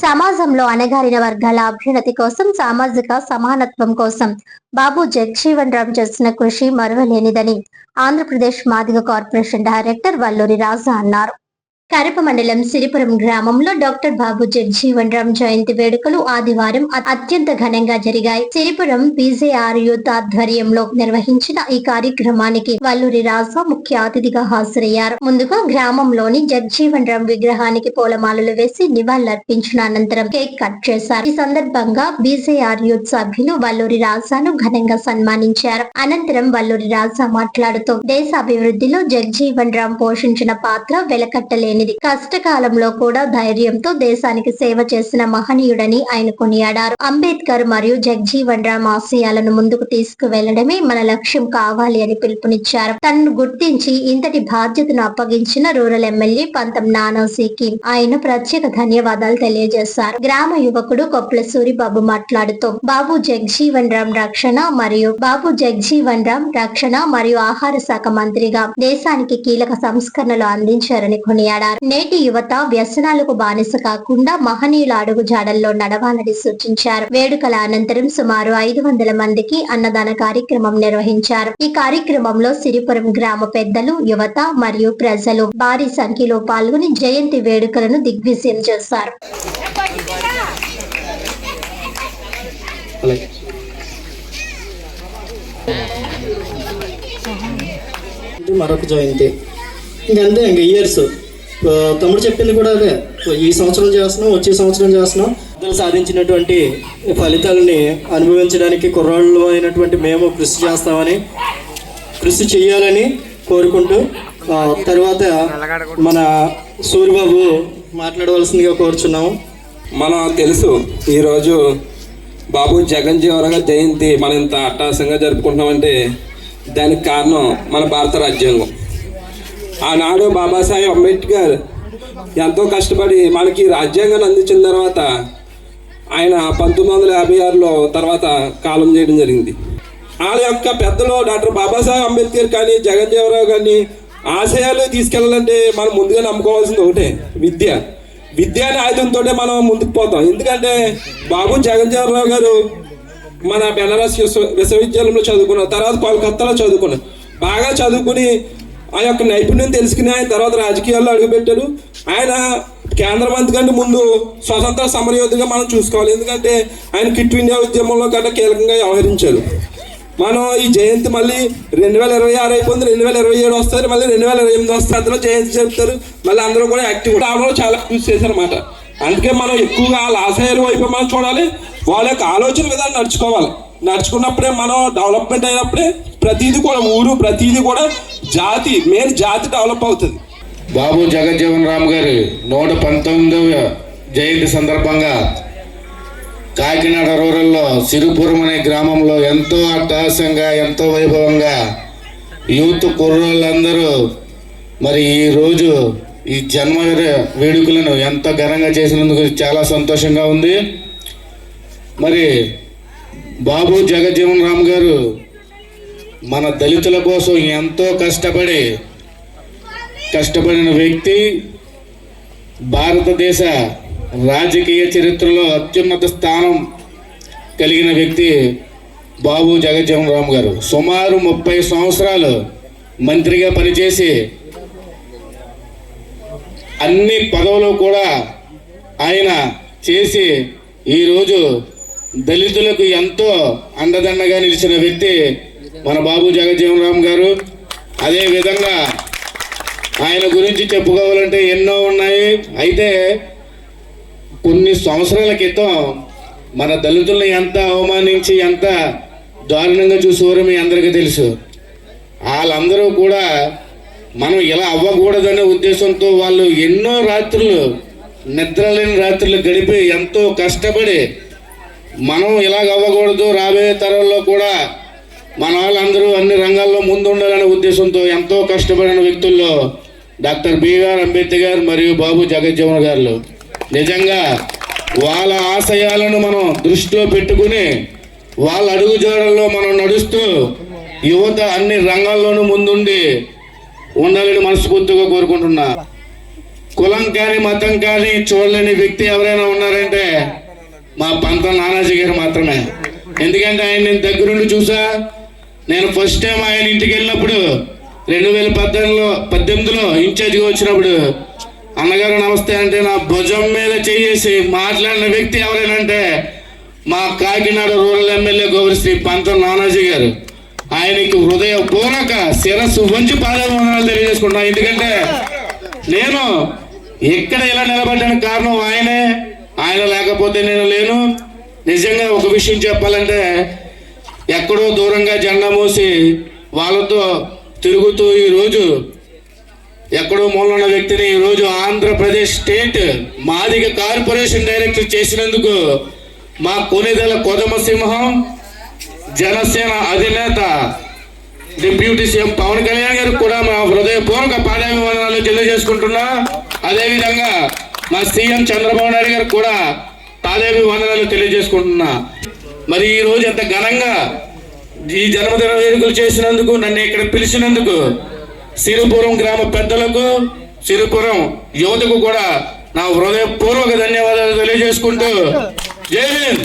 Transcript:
సమాజంలో అణగారిన వర్గాల అభ్యున్నతి కోసం, సామాజిక సమానత్వం కోసం బాబు జగజీవన్ రామ్ చేసిన కృషి మరువలేనిదని ఆంధ్రప్రదేశ్ మాదిగ కార్పొరేషన్ డైరెక్టర్ వల్లూరి రాజా అన్నారు. కరప మండలం సిరిపురం గ్రామంలో డాక్టర్ బాబు జగజీవన్ రామ్ జయంతి వేడుకలు ఆదివారం అత్యంత ఘనంగా జరిగాయి. సిరిపురం పీజేఆర్ యూత్ ఆధ్వర్యంలో నిర్వహించిన ఈ కార్యక్రమానికి వల్లూరి రాజా ముఖ్య అతిథిగా హాజరయ్యారు. ముందుగా గ్రామంలోని జగజీవన్ రామ్ విగ్రహానికి పూలమాలలు వేసి నివాళులర్పించిన అనంతరం కేక్ కట్ చేశారు. ఈ సందర్భంగా బీజేఆర్ యూత్ సభ్యులు వల్లూరి రాజాను ఘనంగా సన్మానించారు. అనంతరం వల్లూరి రాజా మాట్లాడుతూ దేశ అభివృద్ధిలో జగజీవన్ రామ్ పోషించిన పాత్ర వెలకట్టలేని కష్టకాలంలో కూడా ధైర్యంతో దేశానికి సేవ చేసిన మహనీయుడని ఆయన కొనియాడారు. అంబేద్కర్ మరియు జగజీవన్ రామ్ ఆశయాలను ముందుకు తీసుకువెళ్లడమే మన లక్ష్యం కావాలి అని పిలుపునిచ్చారు. తనను గుర్తించి ఇంతటి బాధ్యతను అప్పగించిన రూరల్ ఎమ్మెల్యే పంతం నానాసీకి ఆయన ప్రత్యేక ధన్యవాదాలు తెలియజేశారు. గ్రామ యువకుడు కొప్పుల సూరిబాబు మాట్లాడుతూ బాబు జగజీవన్ రామ్ రక్షణ మరియు ఆహార శాఖ మంత్రిగా దేశానికి కీలక సంస్కరణలు అందించారని కొనియాడారు. నేటి యువత వ్యసనాలకు బానిస కాకుండా మహనీయుల అడుగు జాడల్లో నడవాలని సూచించారు. వేడుకల అనంతరం సుమారు 500 మందికి అన్నదాన కార్యక్రమం నిర్వహించారు. ఈ కార్యక్రమంలో సిరిపురం గ్రామ పెద్దలు, యువత మరియు ప్రజలు భారీ సంఖ్యలో పాల్గొని జయంతి వేడుకలను దిగ్విజయం చేశారు. మరొక జయంతి ఇంకంతే, ఇంకా ఇయర్స్ తమ్ముడు చెప్పింది కూడా అదే. ఈ సంవత్సరం చేస్తున్నాం, వచ్చే సంవత్సరం చేస్తున్నాం. సాధించినటువంటి ఫలితాలని అనుభవించడానికి కుర్రాళ్ళు అయినటువంటి మేము కృషి చేయాలని కోరుకుంటూ తర్వాత మన సూరిబాబు మాట్లాడవలసిందిగా కోరుచున్నాము. మనం తెలుసు ఈరోజు బాబు జగజీవన్ రామ్ జయంతి మనం ఇంత అట్టహాసంగా జరుపుకుంటున్నామంటే దానికి కారణం మన భారత రాజ్యాంగం. ఆనాడు బాబాసాహెబ్ అంబేద్కర్ ఎంతో కష్టపడి మనకి రాజ్యాంగాన్ని అందించిన తర్వాత ఆయన 1956లో తర్వాత కాలం చేయడం జరిగింది. వాళ్ళ యొక్క పెద్దలు డాక్టర్ బాబాసాహెబ్ అంబేద్కర్ కానీ జగజీవన్ రామ్ కానీ ఆశయాలు తీసుకెళ్ళాలంటే మనం ముందుగా నమ్ముకోవాల్సింది ఒకటే, విద్య అనే ఆయుధంతో మనం ముందుకు పోతాం. ఎందుకంటే బాబు జగజీవన్ రామ్ గారు మన బెనారస్ విశ్వవిద్యాలయంలో చదువుకున్నారు, తర్వాత కోల్కత్తాలో చదువుకున్నారు. బాగా చదువుకుని ఆ యొక్క నైపుణ్యం తెలుసుకుని ఆయన తర్వాత రాజకీయాల్లో అడుగుపెట్టారు. ఆయన కేంద్ర మంత్రి కంటే ముందు స్వతంత్ర సమరయోధిగా మనం చూసుకోవాలి. ఎందుకంటే ఆయన క్విట్ ఇండియా ఉద్యమంలో కన్నా కీలకంగా వ్యవహరించారు. మనం ఈ జయంతి మళ్ళీ 2026 అయిపోయింది, 2027 వస్తుంది, మళ్ళీ 2028 వస్తుంది. అందులో జయంతి జరుపుతారు. మళ్ళీ అందరూ కూడా యాక్టివ్ అవడంలో చాలా కృషి చేశారన్నమాట. అందుకే మనం ఎక్కువగా వాళ్ళ ఆశయాల వైపు మనం చూడాలి, వాళ్ళ యొక్క ఆలోచన విధానం నడుచుకున్నప్పుడే మనం డెవలప్మెంట్ అయినప్పుడే ప్రతిదీ కూడా ప్రతిదీ కూడా జాతి డెవలప్ అవుతుంది. బాబు జగజీవన్ రామ్ గారి 119వ జయంతి సందర్భంగా కాకినాడ రూరల్లో సిరిపురం అనే గ్రామంలో ఎంతో అట్టహాసంగా, ఎంతో వైభవంగా యూత్ కుర్రోళ్ళందరూ మరి ఈరోజు ఈ జన్మ వేడుకలను ఎంతో ఘనంగా చేసినందుకు చాలా సంతోషంగా ఉంది. మరి బాబు జగజీవన్ రామ్ గారు మన దళితుల కోసం ఎంతో కష్టపడిన వ్యక్తి. భారతదేశ రాజకీయ చరిత్రలో అత్యున్నత స్థానం కలిగిన వ్యక్తి బాబు జగజీవన్ రామ్ గారు. సుమారు 30 సంవత్సరాలు మంత్రిగా పనిచేసి అన్ని పదవులు కూడా ఆయన చేసి ఈరోజు దళితులకు ఎంతో అండదండగా నిలిచిన వ్యక్తి మన బాబు జగజీవన్ రామ్ గారు. అదేవిధంగా ఆయన గురించి చెప్పుకోవాలంటే ఎన్నో ఉన్నాయి. అయితే కొన్ని సంవత్సరాల క్రితం మన దళితులను ఎంత అవమానించి ఎంత దారుణంగా చూసేవారో మీ అందరికీ తెలుసు. వాళ్ళందరూ కూడా మనం ఇలా అవ్వకూడదనే ఉద్దేశంతో వాళ్ళు ఎన్నో రాత్రులు, నిద్రలేని రాత్రులు గడిపి ఎంతో కష్టపడి మనం ఇలాగ అవ్వకూడదు, రాబోయే తరంలో కూడా మన వాళ్ళందరూ అన్ని రంగాల్లో ముందు ఉండాలనే ఉద్దేశంతో ఎంతో కష్టపడిన వ్యక్తుల్లో డాక్టర్ బిఆర్ అంబేద్కర్ మరియు బాబు జగజీవన్ గారు. నిజంగా వాళ్ళ ఆశయాలను మనం దృష్టిలో పెట్టుకుని వాళ్ళ అడుగుజాడల్లో మనం నడుస్తూ యువత అన్ని రంగాల్లోనూ ముందుండి ఉండాలని మనస్ఫూర్తిగా కోరుకుంటున్నా. కులం కానీ మతం కానీ చూడలేని వ్యక్తి ఎవరైనా ఉన్నారంటే మా పంతం నానాజీ గారు మాత్రమే. ఎందుకంటే ఆయన నేను దగ్గరుండి చూసా. నేను ఫస్ట్ టైం ఆయన ఇంటికి వెళ్ళినప్పుడు 2018లో ఇన్ఛార్జిగా వచ్చినప్పుడు అన్నగారు నమస్తే అంటే నా భుజం మీద చేసి మాట్లాడిన వ్యక్తి ఎవరైనా మా కాకినాడ రూరల్ ఎమ్మెల్యే గోవిశ్రీ పంతం నానాజీ గారు. ఆయనకి హృదయపూర్వక శిరస్సు వంచి పాదాభివందనాలు తెలియజేసుకుంటున్నాను. ఎందుకంటే నేను ఎక్కడ ఇలా నిలబడ్డానికి కారణం ఆయనే. ఆయన లేకపోతే నేను లేను. నిజంగా ఒక విషయం చెప్పాలంటే ఎక్కడో దూరంగా జెండా మోసి వాళ్ళతో తిరుగుతూ ఈరోజు ఎక్కడో మూలన్న వ్యక్తిని ఈరోజు Andhra Pradesh state Madiga corporation director చేసినందుకు మా కొనిదెల కొదమసింహం జనసేన అధినేత డిప్యూటీ సీఎం పవన్ కళ్యాణ్ గారికి కూడా మా హృదయపూర్వక పాదాభివందనాలు తెలియజేసుకుంటున్నా. అదేవిధంగా మా సీఎం చంద్రబాబు నాయుడు గారికి కూడా పాదాభివందనాలు తెలియజేసుకుంటున్నా. మరి ఈ రోజు ఎంత ఘనంగా ఈ జన్మదిన వేడుకలు చేసినందుకు, నన్ను ఇక్కడ పిలిచినందుకు సిరిపురం గ్రామ పెద్దలకు, సిరిపురం యువతకు కూడా నా హృదయపూర్వక ధన్యవాదాలు తెలియజేసుకుంటూ జై హింద్.